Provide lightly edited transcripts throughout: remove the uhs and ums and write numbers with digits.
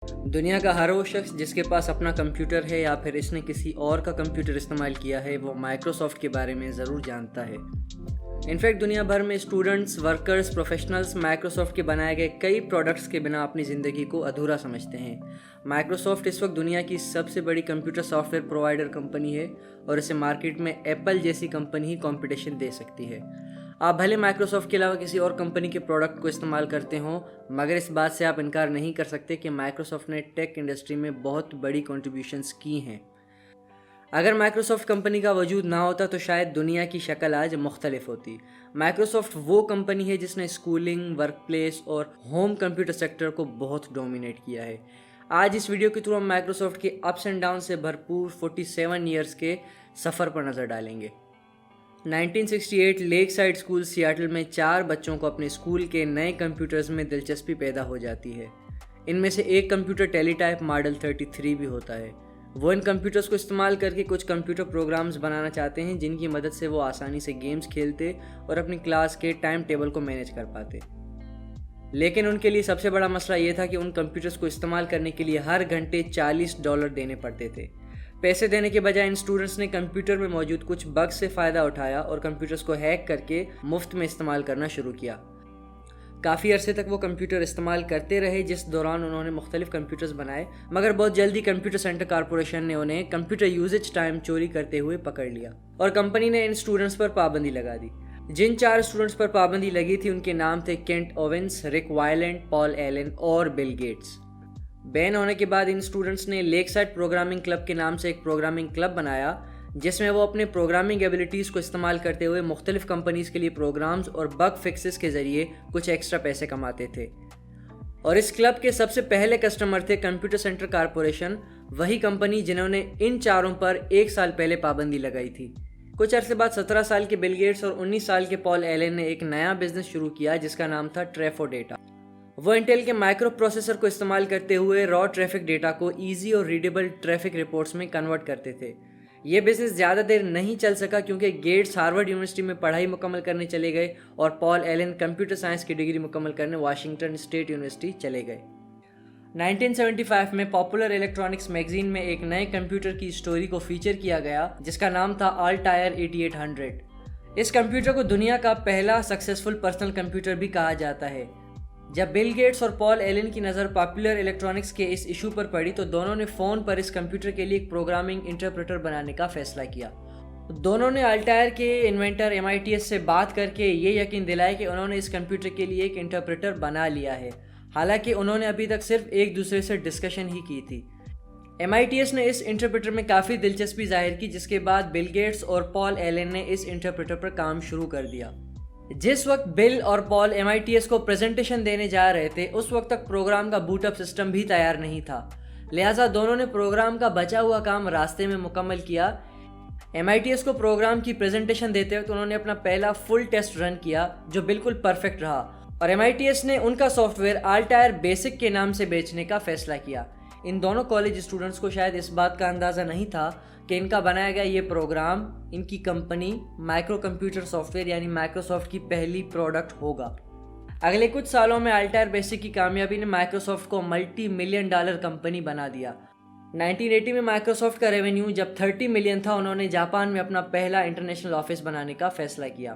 دنیا کا ہر وہ شخص جس کے پاس اپنا کمپیوٹر ہے یا پھر اس نے کسی اور کا کمپیوٹر استعمال کیا ہے وہ مائکروسافٹ کے بارے میں ضرور جانتا ہے۔ انفیکٹ دنیا بھر میں اسٹوڈنٹس، ورکرز، پروفیشنلز مائکروسافٹ کے بنائے گئے کئی پروڈکٹس کے بنا اپنی زندگی کو ادھورا سمجھتے ہیں۔ مائکروسافٹ اس وقت دنیا کی سب سے بڑی computer soft where provider company ہے اور اسے مارکیٹ میں ایپل جیسی کمپنی ہی کمپٹیشن دے سکتی ہے۔ آپ بھلے مائکروسافٹ کے علاوہ کسی اور کمپنی کے پروڈکٹ کو استعمال کرتے ہوں، مگر اس بات سے آپ انکار نہیں کر سکتے کہ مائکروسافٹ نے ٹیک انڈسٹری میں بہت بڑی کنٹریبیوشنز کی ہیں۔ اگر مائکروسافٹ کمپنی کا وجود نہ ہوتا تو شاید دنیا کی شکل آج مختلف ہوتی۔ مائکروسافٹ وہ کمپنی ہے جس نے اسکولنگ، ورک پلیس اور ہوم کمپیوٹر سیکٹر کو بہت ڈومینیٹ کیا ہے۔ آج اس ویڈیو کے تھرو ہم مائکروسافٹ کے اپس اینڈ ڈاؤن سے بھرپور 47 ایئرز کے سفر پر نظر ڈالیں گے۔ 1968 لیک سائڈ اسکول سیاٹل میں 4 بچوں کو اپنے اسکول کے نئے کمپیوٹرز میں دلچسپی پیدا ہو جاتی ہے۔ ان میں سے ایک کمپیوٹر ٹیلی ٹائپ ماڈل 33 بھی ہوتا ہے۔ وہ ان کمپیوٹرز کو استعمال کر کے کچھ کمپیوٹر پروگرامز بنانا چاہتے ہیں جن کی مدد سے وہ آسانی سے گیمز کھیلتے اور اپنی کلاس کے ٹائم ٹیبل کو مینیج کر پاتے۔ لیکن ان کے لیے سب سے بڑا مسئلہ یہ تھا کہ ان کمپیوٹرز کو استعمال کرنے کے لیے ہر گھنٹے $40 دینے پڑتے تھے۔ پیسے دینے کے بجائے ان اسٹوڈنٹس نے کمپیوٹر میں موجود کچھ بگز سے فائدہ اٹھایا اور کمپیوٹرز کو ہیک کر کے مفت میں استعمال کرنا شروع کیا۔ کافی عرصے تک وہ کمپیوٹر استعمال کرتے رہے جس دوران انہوں نے مختلف کمپیوٹرز بنائے، مگر بہت جلدی کمپیوٹر سینٹر کارپوریشن نے انہیں کمپیوٹر یوزیج ٹائم چوری کرتے ہوئے پکڑ لیا اور کمپنی نے ان اسٹوڈنٹس پر پابندی لگا دی۔ جن 4 اسٹوڈنٹس پر پابندی لگی تھی ان کے نام تھے کینٹ اوونس، رک وائلنٹ، پال ایلن اور بل گیٹس۔ بین ہونے کے بعد ان اسٹوڈنٹس نے لیک سائڈ پروگرامنگ کلب کے نام سے ایک پروگرامنگ کلب بنایا جس میں وہ اپنے پروگرامنگ ایبلٹیز کو استعمال کرتے ہوئے مختلف کمپنیز کے لیے پروگرامز اور بگ فکسز کے ذریعے کچھ ایکسٹرا پیسے کماتے تھے۔ اور اس کلب کے سب سے پہلے کسٹمر تھے کمپیوٹر سینٹر کارپوریشن، وہی کمپنی جنہوں نے ان 4 پر 1 سال پہلے پابندی لگائی تھی۔ کچھ عرصے بعد 17 سال کے بل گیٹس اور 19 سال کے پال ایلن نے ایک نیا بزنس شروع کیا جس کا نام تھا ٹریفو ڈیٹا۔ وہ انٹیل کے مائکرو پروسیسر کو استعمال کرتے ہوئے را ٹریفک ڈیٹا کو ایزی اور ریڈیبل ٹریفک رپورٹس میں کنورٹ کرتے تھے۔ یہ بزنس زیادہ دیر نہیں چل سکا کیونکہ گیٹس ہارورڈ یونیورسٹی میں پڑھائی مکمل کرنے چلے گئے اور پال ایلن کمپیوٹر سائنس کی ڈگری مکمل کرنے واشنگٹن اسٹیٹ یونیورسٹی چلے گئے۔ 1975 میں پاپولر الیکٹرانکس میگزین میں ایک نئے کمپیوٹر کی اسٹوری کو فیچر کیا گیا جس کا نام تھا آلٹائر 8800۔ اس کمپیوٹر کو دنیا کا پہلا سکسیسفل پرسنل کمپیوٹر بھی کہا جاتا ہے۔ جب بل گیٹس اور پال ایلن کی نظر پاپولر الیکٹرانکس کے اس ایشو پر پڑی تو دونوں نے فون پر اس کمپیوٹر کے لیے ایک پروگرامنگ انٹرپریٹر بنانے کا فیصلہ کیا۔ دونوں نے آلٹائر کے انوینٹر MITS سے بات کر کے یہ یقین دلایا کہ انہوں نے اس کمپیوٹر کے لیے ایک انٹرپریٹر بنا لیا ہے، حالانکہ انہوں نے ابھی تک صرف ایک دوسرے سے ڈسکشن ہی کی تھی۔ MITS نے اس انٹرپریٹر میں کافی دلچسپی ظاہر کی جس کے بعد بل گیٹس اور پال ایلن نے اس انٹرپریٹر پر کام شروع کر دیا۔ جس وقت بل اور پال MITS کو پریزنٹیشن دینے جا رہے تھے اس وقت تک پروگرام کا بوٹ اپ سسٹم بھی تیار نہیں تھا، لہٰذا دونوں نے پروگرام کا بچا ہوا کام راستے میں مکمل کیا۔ MITS کو پروگرام کی پریزنٹیشن دیتے وقت انہوں نے اپنا پہلا فل ٹیسٹ رن کیا جو بالکل پرفیکٹ رہا اور MITS نے ان کا سافٹ ویئر آلٹائر بیسک کے نام سے بیچنے کا فیصلہ کیا۔ ان دونوں کالج اسٹوڈنٹس کو شاید اس بات کا اندازہ نہیں تھا کہ ان کا بنایا گیا یہ پروگرام ان کی company micro computer soft where یعنی مائکروسافٹ کی پہلی پروڈکٹ ہوگا۔ اگلے کچھ سالوں میں آلٹائر بیسک کی کامیابی نے مائکروسافٹ کو $multi million کمپنی بنا دیا۔ 1980 میں مائکروسافٹ کا ریونیو جب 30 ملین تھا انہوں نے جاپان میں اپنا پہلا انٹرنیشنل آفس بنانے کا فیصلہ کیا۔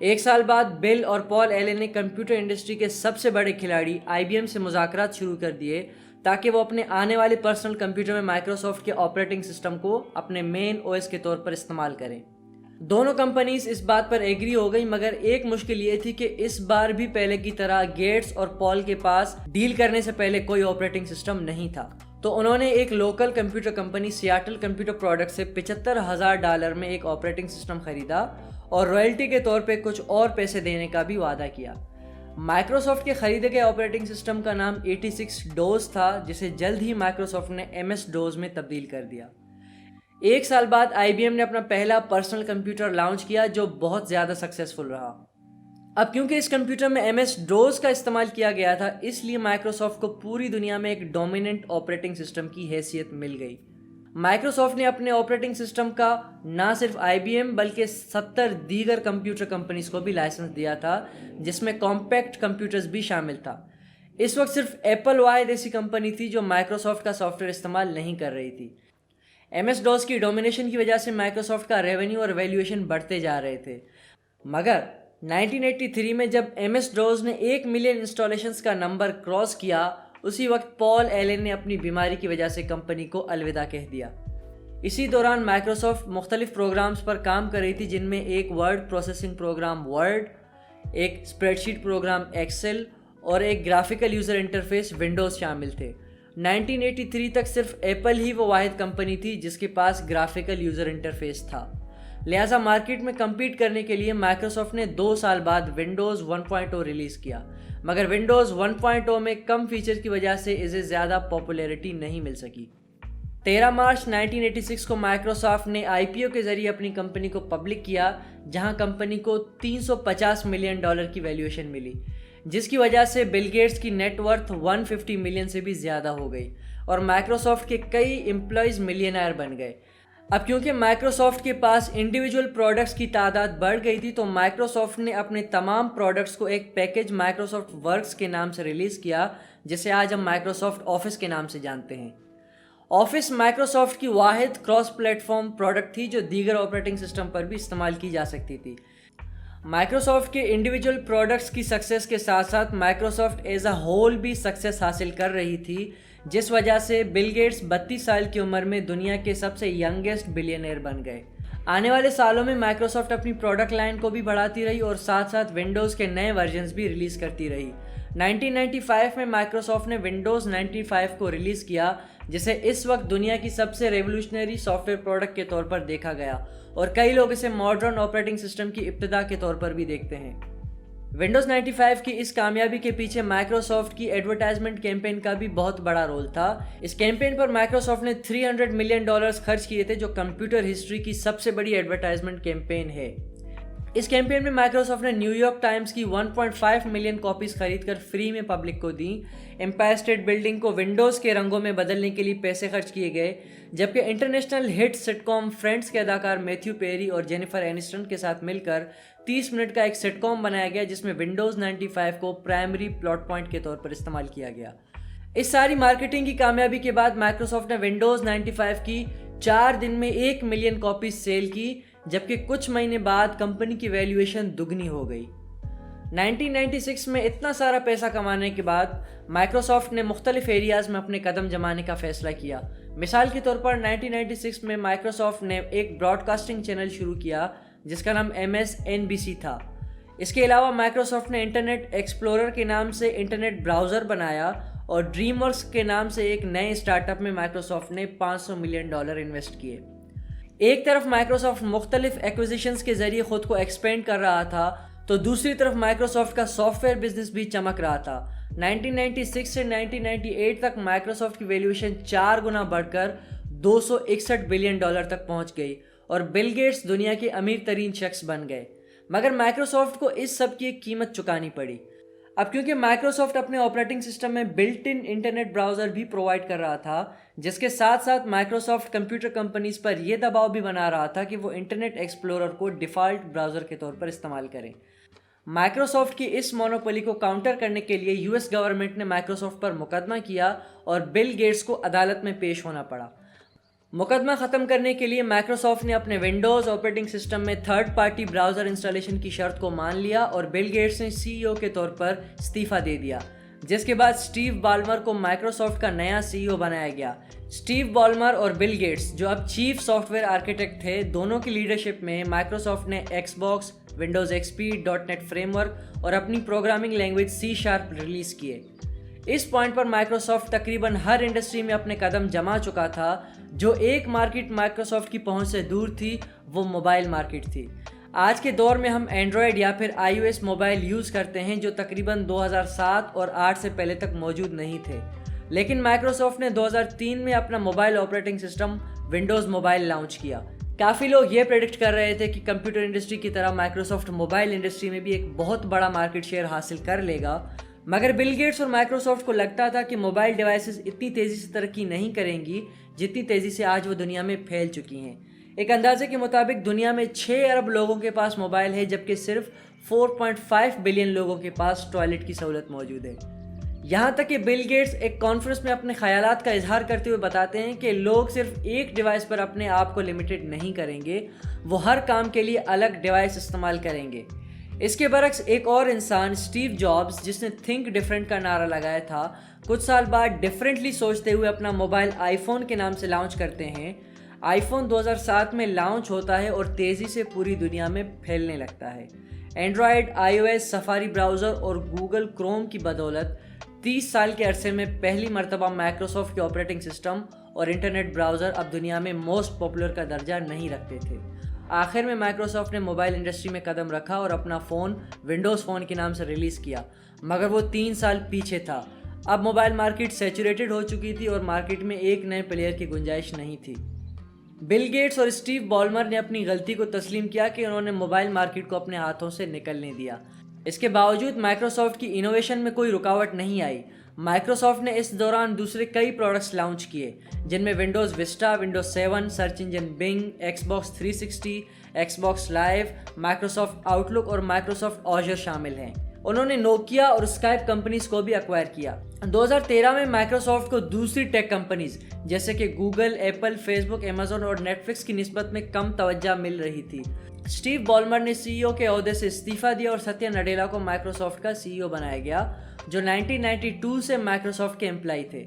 1 سال بعد بل اور پال ایلن نے کمپیوٹر انڈسٹری کے سب سے بڑے کھلاڑی IBM سے مذاکرات شروع کر دیے تاکہ وہ اپنے آنے والے پرسنل کمپیوٹر میں مائکروسافٹ کے آپریٹنگ سسٹم کو اپنے مین OS کے طور پر استعمال کریں۔ دونوں کمپنیز اس بات پر ایگری ہو گئی، مگر ایک مشکل یہ تھی کہ اس بار بھی پہلے کی طرح گیٹس اور پال کے پاس ڈیل کرنے سے پہلے کوئی آپریٹنگ سسٹم نہیں تھا، تو انہوں نے ایک local computer company Seattle computer product سے $75,000 میں ایک آپریٹنگ سسٹم خریدا اور رائلٹی کے طور پہ کچھ اور پیسے دینے کا بھی وعدہ کیا۔ مائکروسافٹ کے خریدے گئے آپریٹنگ سسٹم کا نام 86 DOS تھا جسے جلد ہی مائکروسافٹ نے MS DOS میں تبدیل کر دیا۔ 1 سال بعد IBM نے اپنا پہلا پرسنل کمپیوٹر لانچ کیا جو بہت زیادہ سکسیسفل رہا۔ اب کیونکہ اس کمپیوٹر میں MS DOS کا استعمال کیا گیا تھا اس لیے مائکروسافٹ کو پوری دنیا میں ایک ڈومیننٹ آپریٹنگ سسٹم کی حیثیت مل گئی۔ مائکروسافٹ نے اپنے آپریٹنگ سسٹم کا نہ صرف IBM بلکہ 70 دیگر کمپیوٹر کمپنیز کو بھی لائسنس دیا تھا جس میں کمپیکٹ کمپیوٹرز بھی شامل تھا۔ اس وقت صرف ایپل واحد ایسی کمپنی تھی جو مائکروسافٹ کا سافٹ ویئر استعمال نہیں کر رہی تھی۔ ایم ایس ڈوس کی ڈومینیشن کی وجہ سے مائکروسافٹ کا ریونیو اور ویلیویشن بڑھتے جا رہے تھے، مگر 1983 میں جب ایم ایس ڈوز نے 1 ملین انسٹالیشنز کا نمبر کراس کیا، اسی وقت پال ایلن نے اپنی بیماری کی وجہ سے کمپنی کو الوداع کہہ دیا۔ اسی دوران مائکروسافٹ مختلف پروگرامز پر کام کر رہی تھی، جن میں ایک ورڈ پروسیسنگ پروگرام ورڈ، ایک اسپریڈ شیٹ پروگرام ایکسل اور ایک گرافیکل یوزر انٹرفیس ونڈوز شامل تھے۔ 1983 تک صرف ایپل ہی وہ واحد کمپنی تھی جس کے پاس گرافیکل یوزر انٹرفیس تھا، لہٰذا مارکیٹ میں کمپیٹ کرنے کے لیے مائکروسافٹ نے 2 سال بعد ونڈوز 1.0 ریلیز کیا، مگر ونڈوز 1.0 میں کم فیچر کی وجہ سے اسے زیادہ پاپولیرٹی نہیں مل سکی۔ 13 مارچ 1986 کو مائکروسافٹ نے IPO کے ذریعے اپنی کمپنی کو پبلک کیا، جہاں کمپنی کو $350 ملین کی ویلیویشن ملی، جس کی وجہ سے بل گیٹس کی نیٹ ورتھ 150 ملین سے بھی زیادہ ہو گئی اور مائکروسافٹ کے کئی امپلائیز ملینئر بن گئے۔ اب کیونکہ مائکروسافٹ کے پاس انڈیویجول پروڈکٹس کی تعداد بڑھ گئی تھی، تو مائکروسافٹ نے اپنے تمام پروڈکٹس کو ایک پیکیج مائکروسافٹ ورکس کے نام سے ریلیز کیا، جسے آج ہم مائکروسافٹ آفس کے نام سے جانتے ہیں۔ آفس مائکروسافٹ کی واحد کراس پلیٹ فارم پروڈکٹ تھی جو دیگر آپریٹنگ سسٹم پر بھی استعمال کی جا سکتی تھی۔ مائکروسافٹ کے انڈیویجول پروڈکٹس کی سکسیس کے ساتھ ساتھ مائکروسافٹ ایز اے ہول بھی سکسیس حاصل کر رہی تھی، جس وجہ سے بل گیٹس 32 سال کی عمر میں دنیا کے سب سے ینگسٹ بلینئر بن گئے۔ آنے والے سالوں میں مائکروسافٹ اپنی پروڈکٹ لائن کو بھی بڑھاتی رہی اور ساتھ ساتھ ونڈوز کے نئے ورژنز بھی ریلیز کرتی رہی۔ 1995 میں مائکروسافٹ نے ونڈوز 95 کو ریلیز کیا، جسے اس وقت دنیا کی سب سے ریولوشنری سافٹ ویئر پروڈکٹ کے طور پر دیکھا گیا اور کئی لوگ اسے ماڈرن آپریٹنگ سسٹم کی ابتدا کے طور پر بھی دیکھتے ہیں۔ ونڈوز 95 کی اس کامیابی کے پیچھے مائکروسافٹ کی ایڈورٹائزمنٹ کیمپین کا بھی بہت بڑا رول تھا۔ اس کیمپین پر مائکروسافٹ نے $300 ملین خرچ کیے تھے، جو کمپیوٹر ہسٹری کی سب سے بڑی ایڈورٹائزمنٹ کیمپین ہے۔ اس کیمپین میں مائکروسافٹ نے نیو یارک ٹائمز کی 1.5 ملین کاپیز خرید کر فری میں پبلک کو دیں۔ امپائر اسٹیٹ بلڈنگ کو ونڈوز کے رنگوں میں بدلنے کے لیے پیسے خرچ کیے گئے، جبکہ انٹرنیشنل ہٹ سٹ کام فرینڈز کے اداکار میتھیو پیری اور جینیفر اینسٹن کے ساتھ مل کر 30 منٹ کا ایک سٹ کام بنایا گیا، جس میں ونڈوز 95 کو پرائمری پلاٹ پوائنٹ کے طور پر استعمال کیا گیا۔ اس ساری مارکیٹنگ کی کامیابی کے بعد مائکروسافٹ نے ونڈوز 95 کی 4 دن میں 1 ملین کاپیز سیل کی، جبکہ کچھ مہینے بعد کمپنی کی ویلیویشن دگنی ہو گئی۔ 1996 میں اتنا سارا پیسہ کمانے کے بعد مائکروسافٹ نے مختلف ایریاز میں اپنے قدم جمانے کا فیصلہ کیا۔ مثال کے طور پر 1996 میں مائکروسافٹ نے ایک براڈ کاسٹنگ چینل شروع کیا جس کا نام MSNBC تھا۔ اس کے علاوہ مائکروسافٹ نے انٹرنیٹ ایکسپلورر کے نام سے انٹرنیٹ براؤزر بنایا اور ڈریم ورکس کے نام سے ایک نئے اسٹارٹ اپ میں مائکروسافٹ نے $500 ملین انویسٹ کیے۔ ایک طرف مائکروسافٹ مختلف ایکوزیشنز کے ذریعے خود کو ایکسپینڈ کر رہا تھا، تو دوسری طرف مائکروسافٹ کا سافٹ ویئر بزنس بھی چمک رہا تھا۔ 1996 سے 1998 تک مائکروسافٹ کی ویلیویشن 4 گنا بڑھ کر $261 بلین تک پہنچ گئی اور بل گیٹس دنیا کے امیر ترین شخص بن گئے، مگر مائکروسافٹ کو اس سب کی ایک قیمت چکانی پڑی۔ اب کیونکہ مائکروسافٹ اپنے آپریٹنگ سسٹم میں بلٹ ان انٹرنیٹ براؤزر بھی پرووائڈ کر رہا تھا، جس کے ساتھ ساتھ مائکروسافٹ کمپیوٹر کمپنیز پر یہ دباؤ بھی بنا رہا تھا کہ وہ انٹرنیٹ ایکسپلورر کو ڈیفالٹ براؤزر کے طور پر استعمال کریں۔ مائکروسافٹ کی اس مونوپولی کو کاؤنٹر کرنے کے لیے US گورنمنٹ نے مائکروسافٹ پر مقدمہ کیا اور بل گیٹس کو عدالت میں پیش ہونا پڑا۔ مقدمہ ختم کرنے کے لیے مائکروسافٹ نے اپنے ونڈوز آپریٹنگ سسٹم میں تھرڈ پارٹی براؤزر انسٹالیشن کی شرط کو مان لیا اور بل گیٹس نے CEO کے طور پر استعفیٰ دے دیا، جس کے بعد اسٹیو بالمر کو مائکروسافٹ کا نیا CEO بنایا گیا۔ اسٹیو بالمر اور بل گیٹس، جو اب چیف سافٹ ویئر آرکیٹیکٹ تھے، دونوں کی لیڈرشپ میں مائکروسافٹ نے x box, Windows XP، .NET frame work اور اپنی پروگرامنگ لینگویج C# ریلیز کیے۔ اس پوائنٹ پر مائکروسافٹ تقریباً ہر انڈسٹری میں اپنے قدم جما چکا تھا۔ جو ایک مارکیٹ مائکروسافٹ کی پہنچ سے دور تھی وہ موبائل مارکیٹ تھی۔ آج کے دور میں ہم اینڈرائڈ یا پھر iOS موبائل یوز کرتے ہیں، جو تقریباً 2007 اور 8 سے پہلے تک موجود نہیں تھے، لیکن مائکروسافٹ نے 2003 میں اپنا mobile operating system Windows mobile launch کیا۔ کافی لوگ یہ پریڈکٹ کر رہے تھے کہ کمپیوٹر انڈسٹری کی طرح مائکروسافٹ موبائل انڈسٹری میں بھی ایک بہت بڑا مارکیٹ شیئر حاصل کر لے گا، مگر بل گیٹس اور مائکروسافٹ کو لگتا تھا کہ موبائل ڈیوائسز اتنی تیزی سے ترقی نہیں کریں گی جتنی تیزی سے آج وہ دنیا میں پھیل چکی ہیں۔ ایک اندازے کے مطابق دنیا میں 6 ارب لوگوں کے پاس موبائل ہے، جبکہ صرف 4.5 بلین لوگوں کے پاس ٹوائلٹ کی سہولت موجود ہے۔ یہاں تک کہ بل گیٹس ایک کانفرنس میں اپنے خیالات کا اظہار کرتے ہوئے بتاتے ہیں کہ لوگ صرف ایک ڈیوائس پر اپنے آپ کو لمیٹڈ نہیں کریں گے، وہ ہر کام کے لیے الگ ڈیوائس استعمال کریں گے۔ اس کے برعکس ایک اور انسان اسٹیو جابز، جس نے تھنک ڈفرینٹ کا نعرہ لگایا تھا، کچھ سال بعد ڈفرینٹلی سوچتے ہوئے اپنا موبائل آئی فون کے نام سے لانچ کرتے ہیں۔ آئی فون 2007 میں لانچ ہوتا ہے اور تیزی سے پوری دنیا میں پھیلنے لگتا ہے۔ اینڈرائڈ، آئی او ایس، سفاری براؤزر اور گوگل کروم کی بدولت 30 سال کے عرصے میں پہلی مرتبہ مائکروسافٹ کے آپریٹنگ سسٹم اور انٹرنیٹ براؤزر اب دنیا میں موسٹ پاپولر کا درجہ نہیں رکھتے تھے۔ آخر میں مائکروسافٹ نے موبائل انڈسٹری میں قدم رکھا اور اپنا فون ونڈوز فون کے نام سے ریلیز کیا، مگر وہ 3 سال پیچھے تھا۔ اب موبائل مارکیٹ سیچوریٹڈ ہو چکی تھی اور مارکیٹ میں ایک نئے پلیئر کی گنجائش نہیں تھی۔ بل گیٹس اور اسٹیو بالمر نے اپنی غلطی کو تسلیم کیا کہ انہوں نے موبائل مارکیٹ کو اپنے ہاتھوں سے نکلنے دیا۔ اس کے باوجود مائکروسافٹ کی انوویشن میں کوئی رکاوٹ نہیں آئی۔ مائکروسافٹ نے اس دوران دوسرے کئی پروڈکٹس لانچ کیے، جن میں Windows Vista, Windows 7، search engine Bing, Xbox 360، Xbox Live, Microsoft Outlook اور مائکروسافٹ آزر شامل ہیں۔ انہوں نے نوکیا اور اسکائپ کمپنیز کو بھی ایکوائر کیا۔ 2013 میں مائکروسافٹ کو دوسری ٹیک کمپنیز جیسے کہ گوگل، ایپل، فیس بک، ایمیزون اور نیٹ فلکس کی نسبت میں کم توجہ مل رہی تھی۔ اسٹیو بالمر نے سی ای او کے عہدے سے استعفیٰ دیا اور ستیا نڈیلا کو مائکروسافٹ کا سی ای او بنایا گیا، جو 1992 سے مائکروسافٹ کے امپلائی تھے۔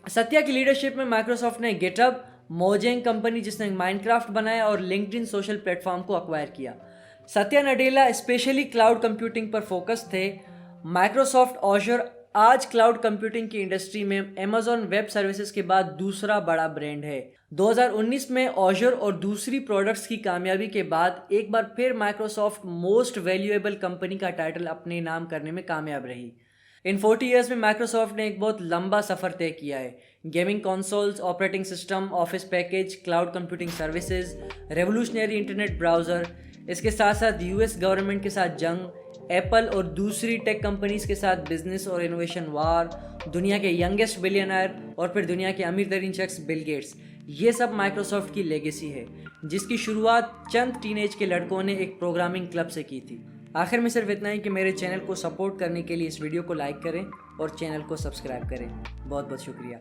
ستیا کی لیڈرشپ میں مائکروسافٹ نے گٹ ہب، موجنگ کمپنی جس نے مائنکرافٹ بنایا اور لنکڈ ان سوشل پلیٹ فارم کو ایکوائر کیا۔ ستیا نڈیلا اسپیشلی کلاؤڈ کمپیوٹنگ پر فوکس تھے۔ مائکروسافٹ آزر آج کلاؤڈ کمپیوٹنگ کی انڈسٹری میں ایمیزون ویب سروسز کے بعد دوسرا بڑا برانڈ ہے۔ 2019 میں آزر اور دوسری پروڈکٹس کی کامیابی کے بعد ایک بار پھر مائکروسافٹ موسٹ ویلیویبل کمپنی کا ٹائٹل اپنے نام کرنے میں کامیاب رہی۔ ان 40 ایئرز میں مائکروسافٹ نے ایک بہت لمبا سفر طے کیا ہے۔ Gaming consoles, operating system, office package, cloud computing services, revolutionary internet browser, اس کے ساتھ ساتھ یو ایس گورنمنٹ کے ساتھ جنگ، ایپل اور دوسری ٹیک کمپنیز کے ساتھ بزنس اور انوویشن وار، دنیا کے ینگسٹ بلینئر اور پھر دنیا کے امیر ترین شخص بل گیٹس، یہ سب مائکروسافٹ کی لیگیسی ہے، جس کی شروعات چند ٹین ایج کے لڑکوں نے ایک پروگرامنگ کلب سے کی تھی۔ آخر میں صرف اتنا ہی کہ میرے چینل کو سپورٹ کرنے کے لیے اس ویڈیو کو لائک کریں اور چینل کو سبسکرائب کریں۔ بہت بہت شکریہ۔